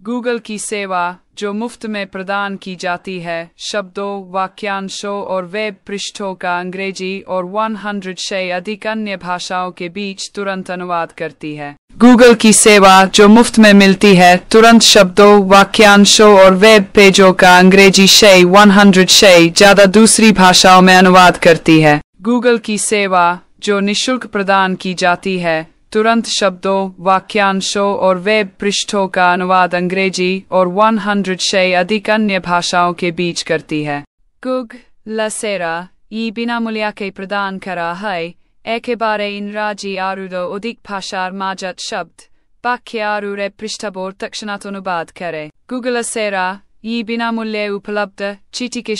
Google की सेवा जो मुफ्त में प्रदान की जाती है, शब्दों, वाक्यांशों और वेब पृष्ठों का अंग्रेजी और 100 से अधिक अन्य भाषाओं के बीच तुरंत अनुवाद करती है। गूगल की सेवा जो मुफ्त में मिलती है, तुरंत शब्दों, वाक्यांशों और वेब पेजों का अंग्रेजी से 100 से ज्यादा दूसरी भाषाओं में अनुवाद करती है। गूगल की सेवा जो निःशुल्क प्रदान की जाती है, तुरंत शब्दों, वाक्यांशों और वेब पृष्ठों का अनुवाद अंग्रेजी और 100 से अधिक अन्य भाषाओं के बीच करती है। गूगल सेवा ई বিনামূল্যে के प्रदान करा है, একেবারে ইংরাজি আরও অধিক ভাষার মাঝত শব্দ, বাক্য আরও পৃষ্ঠাবোর তৎক্ষণাৎ অনুবাদ করে। गूगल सेवा ई বিনামূল্যে उपलब्ध चिटी के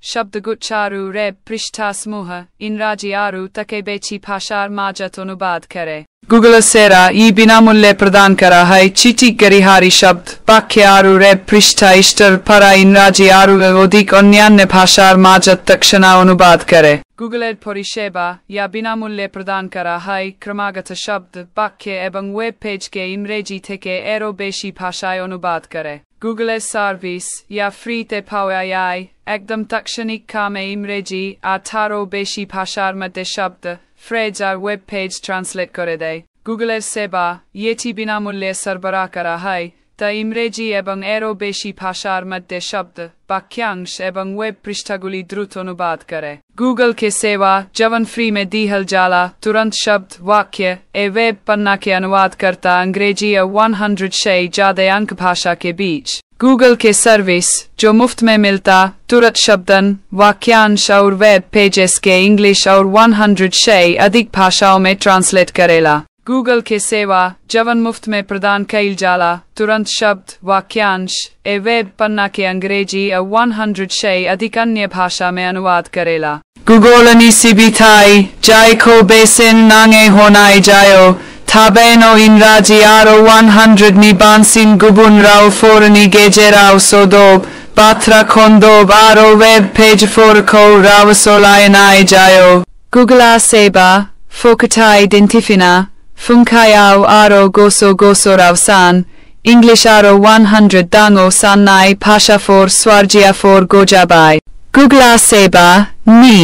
शब्दगुच्छ आरु पृष्ठा समूह इंराजी आरु तके बेची भाषार माजत अनुवाद करे। गूगल सेवा ई বিনামূল্যে प्रदान करा है चिटी गरिहारी शब्द, वाक्य आरु पृष्ठा इष्टर परा इंराजी आरु अधिक अन्यान्य भाषार माजत तक्षणा अनुवाद करे। गूगल परिसेवा या বিনামূল্যে प्रदान करा है क्रमागत शब्द, वाक्य एवं वेब पेज के इंग्रेजी থেকে এরও বেশি ভাষায় অনুবাদ করে। गूगल সার্ভিস या फ्री ते पाওয়া যায় একদম তাৎক্ষণিক কামে ইংরেজি 18 বেশি ভাষার মধ্যে শব্দ, ফ্রেজ আর ওয়েব পেজ ট্রান্সলেট করে দেয়। गूगल সেবা ইয়েটি বিনামূল্যে সরবরাহ করা হয় তা ইংরেজি এবং এরও বেশি ভাষার মধ্যে শব্দ, বাক্যাংশ এবং ওয়েব পৃষ্ঠাগুলি দ্রুত অনুবাদ করে। गूगल के सेवा जवन फ्री में दीहल जाला तुरंत शब्द, वाक्य ए वेब पन्ना के अनुवाद करता अंग्रेजी 100 से ज्यादा अंक भाषा के बीच। गूगल के सर्विस जो मुफ्त में मिलता तुरंत शब्दन, वाक्यांश और वेब पेजेस के इंग्लिश और 100 से अधिक भाषाओं में ट्रांसलेट करेला। गूगल के सेवा जवन मुफ्त में प्रदान कईल जाला तुरंत शब्द, वाक्यांश ए वेब पन्ना के अंग्रेजी 100 से अधिक अन्य भाषा में अनुवाद करेला। गूगल निसिबिताई जायको बेसिन नांगे होनाई जायो थाबेनो इंराजी आरो 100 ni bansin gubun rao forni gejerao sodob batra kondob aro web page forko rao solayanai jayo। Google seba fokatai identifina funkayao aro goso rao san English aro 100 dango sanai pasha for swargia for gojabai। Google seba ni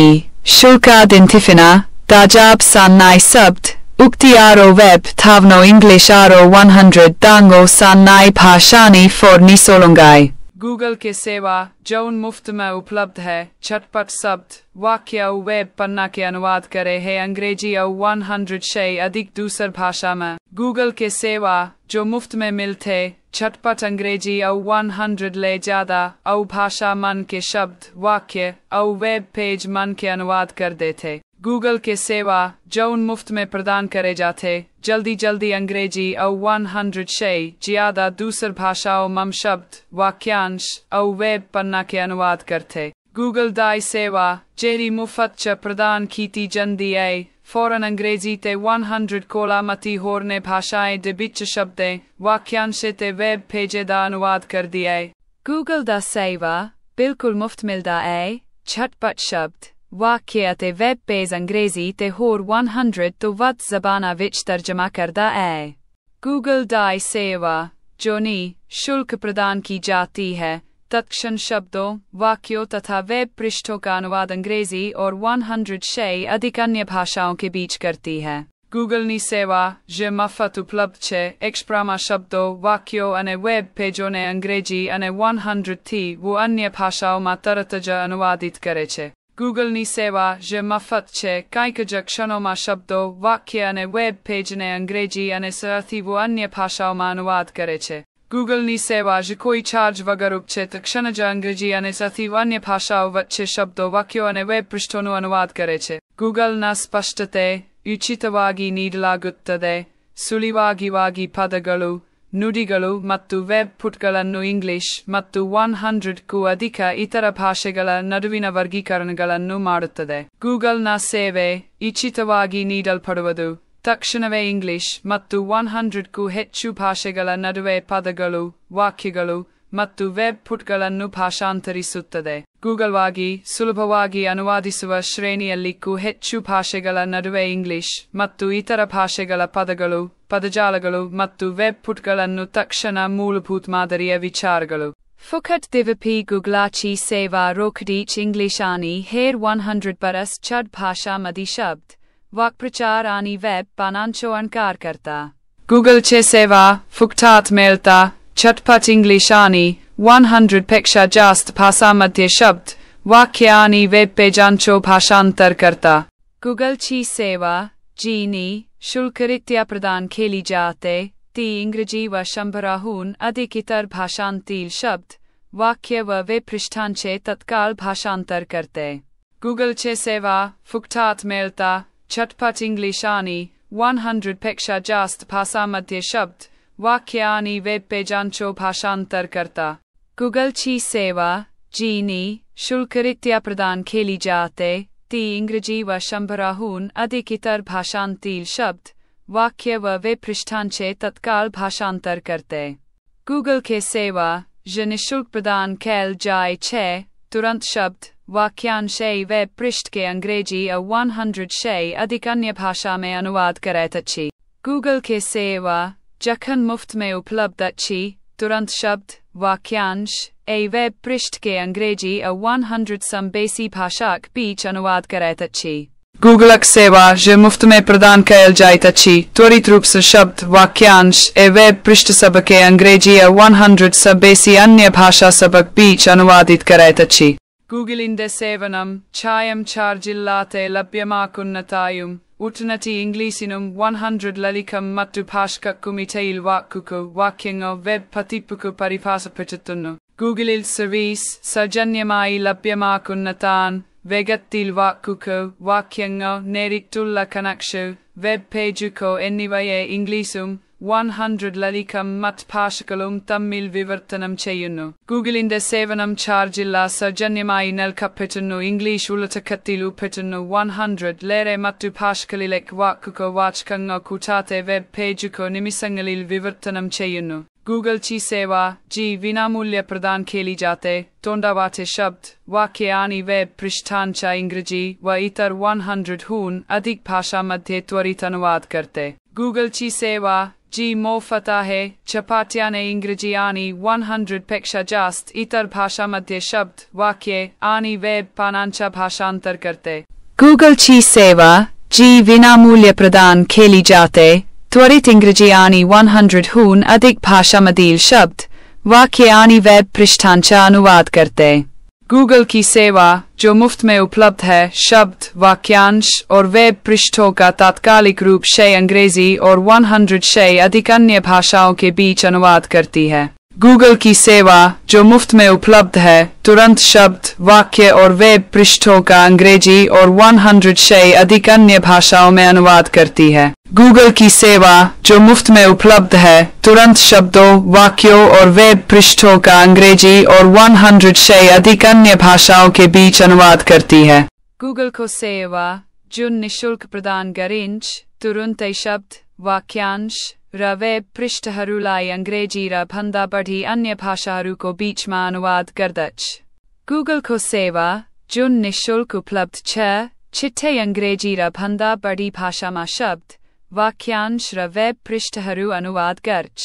shulka identifina dajab sanai subt ukti aro web tavno English aro 100 dango sanai pashani for nisolungai। Google के सेवा जौन मुफ्त में उपलब्ध है, झटपट शब्द, वाक्य और वेब पन्ना के अनुवाद करे है अंग्रेजी और 100 से अधिक दूसर भाषा में। गूगल के सेवा जो मुफ्त में मिलते झटपट अंग्रेजी और 100 ले ज्यादा और भाषा मन के शब्द, वाक्य और वेब पेज मन के अनुवाद कर देते। गूगल के सेवा जौन मुफ्त में प्रदान करे जाते जल्दी अंग्रेजी और 100 से ज्यादा दूसर भाषाओं मम शब्द, वाक्यांश और वेब पन्ना के अनुवाद करते। गूगल दाई सेवा जेरी मुफ्त च प्रदान कीती जंदी है फौरन अंग्रेजी ते 100 कोला मती होरने भाषाएं दे बिच शब्दें, वाक्यांश ते वेब पेजे दा अनुवाद कर दिया है। गूगल दा सेवा बिल्कुल मुफ्त मिलदा है, झटपट शब्द, वाक्य ते वेब पेज अंग्रेजी ते होर 100 तो वत ज़बाना विच तर्जमा करदा है। गूगल दाई सेवा जो नि शुल्क प्रदान की जाती है, तत्क्षण शब्दों, वाक्यों तथा वेब पृष्ठों का अनुवाद अंग्रेजी और 100 से अधिक अन्य भाषाओं के बीच करती है। गूगल ની સેવા જે મફત ઉપલબ્ધ છે, એક્સપ્રામાં શબ્દો, વાક્યો અને વેબ પેજોને અંગ્રેજી અને 100 થી वो अन्य ભાષાઓમાં તરત જ अनुवादित કરે છે। गूगल ની સેવા જે મફત છે, કંઈક જ ક્ષણોમાં શબ્દો, વાક્ય અને વેબ પેજને અંગ્રેજી અને સરળથી वो अन्य ભાષાઓમાં अनुवाદ કરે છે। गूगल ની સેવા જે કોઈ ચાર્જ વગર છે તક્ષણ જ અંગ્રેજી અને સરળથી अन्य ભાષાઓ વચ્ચે શબ્દો, વાક્યો અને વેબ પૃષ્ઠોનું अनुवाद કરે છે। ಗೂಗಲ್ನ ಸ್ಪಷ್ಟತೆ ಉಚಿತವಾಗಿ ನೀಡಲಾಗುತ್ತದೆ, ಸುಲಭವಾಗಿ ಪದಗಳು, ನುಡಿಗಳು ಮತ್ತು ವೆಬ್ ಪುಟಗಳನ್ನು ಇಂಗ್ಲಿಷ್ ಮತ್ತು 100ಕ್ಕೂ ಅಧಿಕ ಇತರ ಭಾಷೆಗಳ ನಡುವಿನ ವರ್ಗೀಕರಣಗಳನ್ನು ಮಾಡುತ್ತದೆ। ಗೂಗಲ್ನ ಸೇವೆ ಉಚಿತವಾಗಿ ನೀಡಲ್ಪಡುವುದು ತಕ್ಷಣವೇ ಇಂಗ್ಲಿಷ್ ಮತ್ತು 100ಕ್ಕೂ ಹೆಚ್ಚು ಭಾಷೆಗಳ ನಡುವೆ ಪದಗಳು, ವಾಕ್ಯಗಳು ಮತ್ತು ವೆಬ್ ಪುಟಗಳನ್ನು ಭಾಷಾಂತರಿಸುತ್ತದೆ. ಗೂಗಲ್ವಾಗಿ ಸುಲಭವಾಗಿ ಅನುವಾದಿಸುವ ಶ್ರೇಣಿಯಲ್ಲಿಕ್ಕೂ ಹೆಚ್ಚು ಭಾಷೆಗಳ ನಡುವೆ ಇಂಗ್ಲಿಷ್ ಮತ್ತು ಇತರ ಭಾಷೆಗಳ ಪದಗಳು, ಪದಜಾಲಗಳು ಮತ್ತು ವೆಬ್ ಪುಟಗಳನ್ನು ತಕ್ಷಣ ಮೂಲಭೂತ ಮಾದರಿಯ ವಿಚಾರಗಳು. Fukhat Divapi Googlachi Seva Rokhdich English Ani Her 100 Paras Chad Bhasha Madi Shabd Vakprachar Ani Web Panancho Ankar Karta Google Che Seva Fuktat Melta Chatpat English Ani 100 Peksha Jast Bhasa Madhya Shabd Vakya Ani Web Pejancho Bhashantar Karta Google Chi Seva Gini Shulkaritya Pradhan Kheli Jate ती इंग्रजी व शंभराहून अधिकतर भाषांतील शब्द, वाक्य व वे पृष्ठांचे तत्काल भाषांतर करते. गूगल चे सेवा फुकटात मिळता झटपट इंग्लिश आणि 100 पेक्षा जास्त भाषांमध्ये शब्द, वाक्य आणि वेब पेजांचो भाषांतर करता. गूगल ची सेवा जीनी शुल्करित्या प्रदान केली जाते ती इंग्रजी व शंभराहून अधिकतर भाषांतील शब्द, वाक्य व वे पृष्ठांचे तत्काल भाषांतर करते. गूगल के सेवा जो निःशुल्क प्रदान कैल जाए छे तुरंत शब्द, वाक्यांश वेब पृष्ठ के अंग्रेजी 100 से अधिक अन्य भाषा में अनुवाद करते अच्छी. गूगल के सेवा जखन मुफ्त में उपलब्ध अच्छी तुरंत शब्द, वाक्यांश वेब पृष्ठ के अंग्रेजी 100 सम बेसी भाषा के बीच अनुवाद करते अच्छी. गूगल सेवा जो मुफ्त में प्रदान कैल जाए अच्छी त्वरित रूप से शब्द, वाक्यांश वेब पृष्ठ सब के अंग्रेजी 100 से बेसी अन्य भाषा सबक बीच अनुवादित करते अच्छी. गूगल इंदे सेवनम छायम चार जिल्लाते लभ्यमाकुन्नतायुम उट्नति इंग्लिसिनुम 100 ललिकम मट्टु भाषकक्कुमितैल वाक्कुकु वाक्यंगो वेब पतिपुकु परिभाषिपिचुत्तुन्नु. गूगलिल सर्वीस सौജന്യമായി ലഭ്യമാക്കുന്നതാൻ വേഗത്തിൽ വാക്കുകൾ, വാക്യങ്ങൾ നേരിട്ടുള്ള കണക്ഷൻ, വെബ് പേജുകൾ എന്നിവയെ ഇംഗ്ലീഷും 100 ലധികം മറ്റ് ഭാഷകളും തമ്മിൽ വിവർത്തനം ചെയ്യുന്നു. ഗൂഗിളിന്റെ സേവനം ചാർജില്ല സൗജന്യമായി നൽകപ്പെടുന്നു. ഇംഗ്ലീഷ് ഉള്ളടക്കത്തിൽ ഉൾപ്പെടുന്നു. 100 ലേറെ മറ്റു ഭാഷകളിലേക്ക് വാക്കുകൾ, വാചകങ്ങൾ കൂടാതെ വെബ് പേജുകൾ നിമിഷങ്ങളിൽ വിവർത്തനം ചെയ്യുന്നു. गूगल ची सेवा जी विनामूल्य प्रदान केली जाते तोंडावाचे शब्द, वाक्य आणि वेब पृष्ठांच्या इंग्रजी व इतर 100हून अधिक भाषांमध्ये त्वरित अनुवाद करते. गूगल ची सेवा जी मोफत आहे झपाट्याने इंग्रजी आणि 100 पेक्षा जास्त इतर भाषांमध्ये शब्द, वाक्ये आणि वेब पानांच्या भाषांतर करते. गूगल ची सेवा जी विनामूल्य प्रदान केली जाते त्वरित इंग्रजी आणि 100हून अधिक भाषांमधील शब्द, वाक्य आणि वेब पृष्ठांचा अनुवाद करते. गूगल की सेवा जो मुफ्त में उपलब्ध है शब्द, वाक्यांश और वेब पृष्ठों का तात्कालिक रूप से अंग्रेजी और 100 से अधिक अन्य भाषाओं के बीच अनुवाद करती है. गूगल की सेवा जो मुफ्त में उपलब्ध है तुरंत शब्द, वाक्य और वेब पृष्ठों का अंग्रेजी और 100 से अधिक अन्य भाषाओं में अनुवाद करती है. गूगल की सेवा जो मुफ्त में उपलब्ध है तुरंत शब्दों, वाक्यों और वेब पृष्ठों का अंग्रेजी और 100 से अधिक अन्य भाषाओं के बीच अनुवाद करती है. गूगल को सेवा जो निःशुल्क प्रदान गरिन्छ तुरंत शब्द, वाक्यांश र वेब पृष्ठहरूलाई अंग्रेजी र भन्दा बढी अन्य भाषाहरूको बीचमा अनुवाद गर्दछ. गूगल को सेवा जुन निःशुल्क उपलब्ध छ छिट्टै अंग्रेजी र भन्दा बढी भाषामा शब्द, वाक्यांश र वेब पृष्ठहरू अनुवाद गर्छ.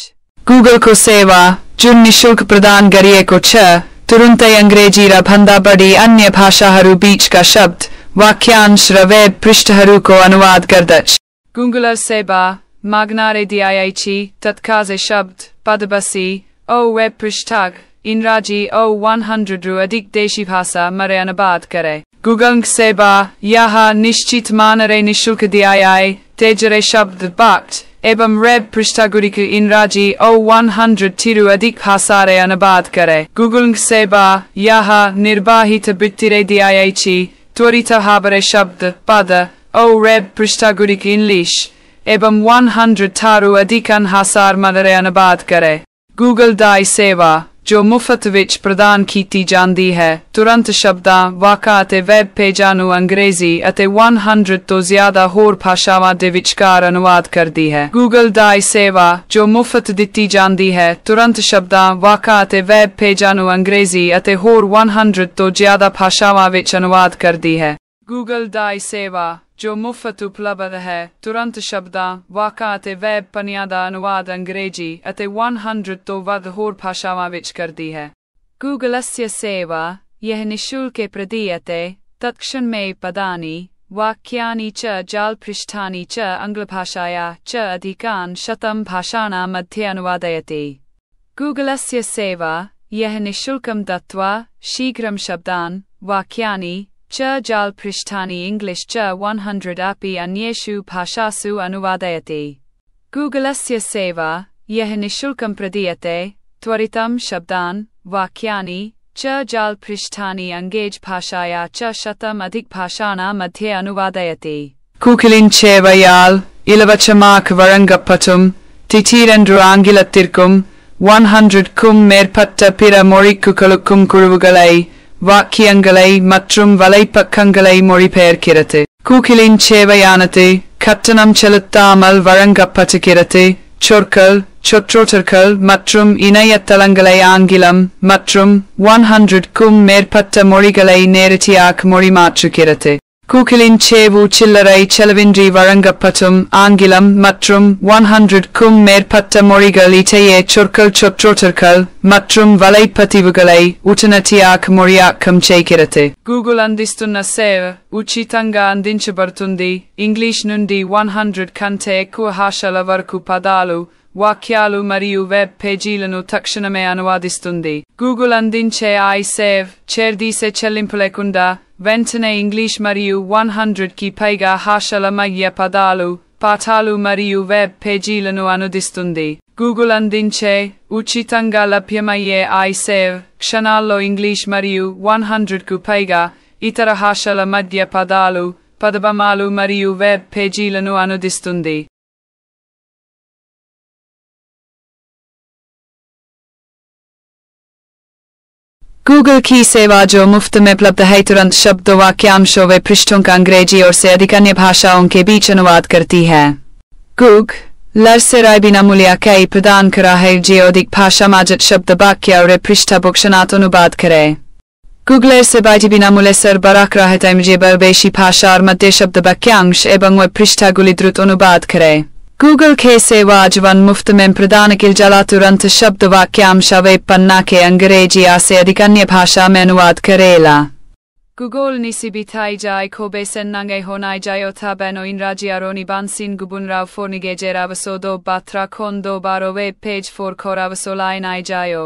गूगल को सेवा जुन निःशुल्क प्रदान गरिएको छ तुरुन्तै अंग्रेजी र भन्दा बढी अन्य भाषाहरू बीचका शब्द, वाक्यांश र वेब पृष्ठहरूको अनुवाद गर्दछ. गूगल सेवा मागणारे दियायची तत्काळ शब्द, पदबसी वेब पृष्ठाग इंग्रजी 100 रू अधिक देशी भाषा मरे अनुवाद करे. गूगल सेवा यह निश्चित मानरे निःशुल्क दियाय तेजरे शब्द बाक्ट एवं वेब पृष्ठगुड़िक इंग्रजी 100 थिरु अधिक भाषारे अनुवाद करे. गूगल सेवा यह निर्बाहित वृत्तिरे दियायची त्वरित भावरे शब्द, पद वेब पृष्ठगुड़िक इंग्लिश एवं 100 थारू अधिक भाषार मदरे अनुवाद करे. गूगल दाई सेवा ਜੋ ਮੁਫਤ ਵਿੱਚ ਪ੍ਰਦਾਨ ਕੀਤੀ ਜਾਂਦੀ ਹੈ ਤੁਰੰਤ ਸ਼ਬਦਾਂ ਵਾਕਾਂ ਅਤੇ ਵੈਬ ਪੇਜਾਂ ਨੂੰ ਅੰਗਰੇਜ਼ੀ ਅਤੇ 100 ਤੋਂ ਜ਼ਿਆਦਾ ਹੋਰ ਭਾਸ਼ਾਵਾਂ ਦੇ ਵਿਚਕਾਰ ਅਨੁਵਾਦ ਕਰਦੀ ਹੈ ਗੂਗਲ ਦੀ ਸੇਵਾ ਜੋ ਮੁਫਤ ਦਿੱਤੀ ਜਾਂਦੀ ਹੈ ਤੁਰੰਤ ਸ਼ਬਦਾਂ ਵਾਕਾਂ ਅਤੇ ਵੈਬ ਪੇਜਾਂ ਨੂੰ ਅੰਗਰੇਜ਼ੀ ਅਤੇ ਹੋਰ 100 ਤੋਂ ਜ਼ਿਆਦਾ ਭਾਸ਼ਾਵਾਂ ਵਿੱਚ ਅਨੁਵਾਦ ਕਰਦੀ ਹੈ ਗੂਗਲ ਦੀ ਸੇਵਾ ਜੋ ਮੁਫਤ ਉਪਲਬਧ ਹੈ ਤੁਰੰਤ ਸ਼ਬਦਾਂ ਵਾਕਾਂ ਅਤੇ ਵੈਬ ਪੰਨਿਆਂ ਦਾ ਅਨੁਵਾਦ ਅੰਗਰੇਜ਼ੀ ਅਤੇ 100 ਤੋਂ ਵੱਧ ਹੋਰ ਭਾਸ਼ਾਵਾਂ ਵਿੱਚ ਕਰਦੀ ਹੈ ਗੂਗਲस्य सेवा यह निःशुल्के प्रदीयते तत्क्षणमेव पदानि वाक्यानि च जालपृष्ठानि च आङ्ग्लभाषाया च अधिकांशतं भाषाणां मध्ये अनुवादयति गूगलस्य सेवा यह निःशुल्कं दत्त्वा शीघ्रं शब्दान् वाक्यानि च जालपृष्ठानि इंग्लिश च 100 अपि अन्येषु भाषासु अनुवादयति गूगलस्य सेवा यह निःशुल्कं प्रदीयते त्वरितं शब्दान् वाक्यानि च जालपृष्ठानि अंगेज भाषाया च 100 भाषाणां मध्ये अनुवादयति Kugelin சேவையால் இலவசமாக வழங்கப்படும் திடீரென்று ஆங்கிலத்திற்கும் 100க்கும் மேற்பட்ட பிற மொழிகளுக்கும் குழுவுகளை வாக்கியங்களை மற்றும் வலைப்பக்கங்களை மொழிபெயர்க்கிறது கூகிளின் சேவையானது கட்டணம் செலுத்தாமல் வழங்கப்படுகிறது சொற்கள் சொற்றொடர்கள் மற்றும் இணையதளங்களை ஆங்கிலம் மற்றும் 100க்கும் மேற்பட்ட மொழிகளை நேரடியாக மொழிமாற்றுகிறது கூகிளின் சேவு சில்லறை செலவின்றி வழங்கப்படும் ஆங்கிலம் மற்றும் 100க்கும் மேற்பட்ட மொழிகள் இடையே சொற்கள் சொற்றொடர்கள் மற்றும் வலைப்பதிவுகளை உடனடியாக மொழியாக்கம் செய்கிறது గూగుల్ అందిస్తున్న సేవ ఉచితంగా అందించబడుతుంది ఇంగ్లీష్ నుండి 100 కంటే ఎక్కువ భాషల వరకు పదాలు వాక్యాలు మరియు వెబ్ పేజీలను తక్షణమే అనువాదిస్తుంది గూగుల్ అందించే ఈ సేవ చేర్దీసే చెల్లింపు లేకుండా వెంటనే ఇంగ్లీష్ మరియు 100కి పైగా భాషల మధ్య పదాలు పాఠాలు మరియు వెబ్ పేజీలను అనుదిస్తుంది గూగుల్ అందించే ఉచితంగా లభ్యమయ్యే ఈ సేవ క్షణాల్లో ఇంగ్లీష్ మరియు 100కు పైగా ఇతర భాషల మధ్య పదాలు పదబంధాలు మరియు వెబ్ పేజీలను అనుదిస్తుంది गूगल की सेवा जो मुफ्त में उपलब्ध है तुरंत शब्दों वाक्यांशों व पृष्ठों का अंग्रेजी और से अधिक अन्य भाषाओं के बीच अनुवाद करती है गूगल से राय बिना मूल्य कई प्रदान करा है जो अधिक भाषा माजत शब्द वाक्य और पृष्ठ भूषणात् अनुवाद करे गूगल से बाजी बिना मूल्य सर बराक रहता है मुझे बेशी भाषा और मध्य शब्द वाक्यांश एवं व पृष्ठागुली द्रुत अनुवाद करे गूगल के सेवा जवन मुफ्त में प्रदान किल जला तुरंत शब्द वाक्यांश व पन्ना के अंग्रेजी से अधिक अन्य भाषा में अनुवाद करेला गूगल निसिबिथाई जाय खोबे सेन्नांगे होनाई जायो था बेनो इन राजियारोनी बांसिन गुबुन राव फोर्निगे जेरावसो दो बात्रा खोंदो बारो वेब पेज फोर खोरावसो लाइन आई जायो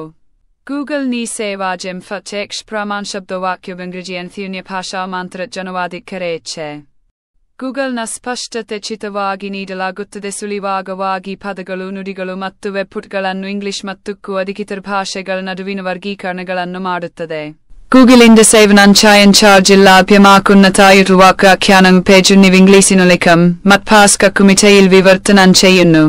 गूगल नी सेवा जिम फटेक्ष प्रमाण शब्द वाक्य अंग्रेजी अन्य भाषा मंत्र अनुवादित करे छे ಗೂಗಲ್ ನ ಸ್ಪಷ್ಟತೆ ಚಿತವಾಗಿ ನೀಡಲಾಗುತ್ತದೆ ಸುಳಿವಾಗವಾಗಿ ಪದಗಳು ನುಡಿಗಳು ಮತ್ತು ವೆಬ್ಪುಟ್ಗಳನ್ನು ಇಂಗ್ಲಿಷ್ ಮತ್ತು ಅಧಿಕಿತರ ಭಾಷೆಗಳ ನಡುವಿನ ವರ್ಗೀಕರಣಗಳನ್ನು ಮಾಡುತ್ತದೆ ಗೂಗಲಿಂದ ಸೇವನಾಂಚಾರ್ಜ್ ലഭ്യമാക്കുന്ന വാക്യാനം പേജുന്നിവ് ഇംഗ്ലീഷിനുള്ളിലും മത്ഭാസ്കക്കുമിറ്റയിൽ വിവർത്തനം ചെയ്യുന്നു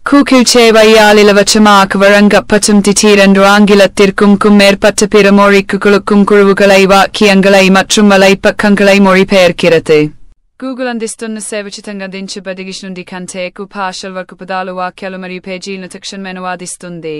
ഗൂഗിൾ സേവയാൽ ഇലവച്ചമാക്ക് വഴങ്ങപ്പറ്റും തിടീരെன்று ആംഗലത്തിற்கும் മേற்பட்ட பிற மொழிகளுக்கும் குழுவுகளை வாக்கியங்களை மற்றும் வலைப்பக்கங்களை மொழிபெயர்க்கிறது గూగుల్ అందిస్తున్న సేవ ఉచితంగా అందించబడి నుండి కంటే ఎక్కువ భాషల వరకు పదాలు వాక్యాలు మరియు పేజీలను తక్షణమే అనువాదిస్తుంది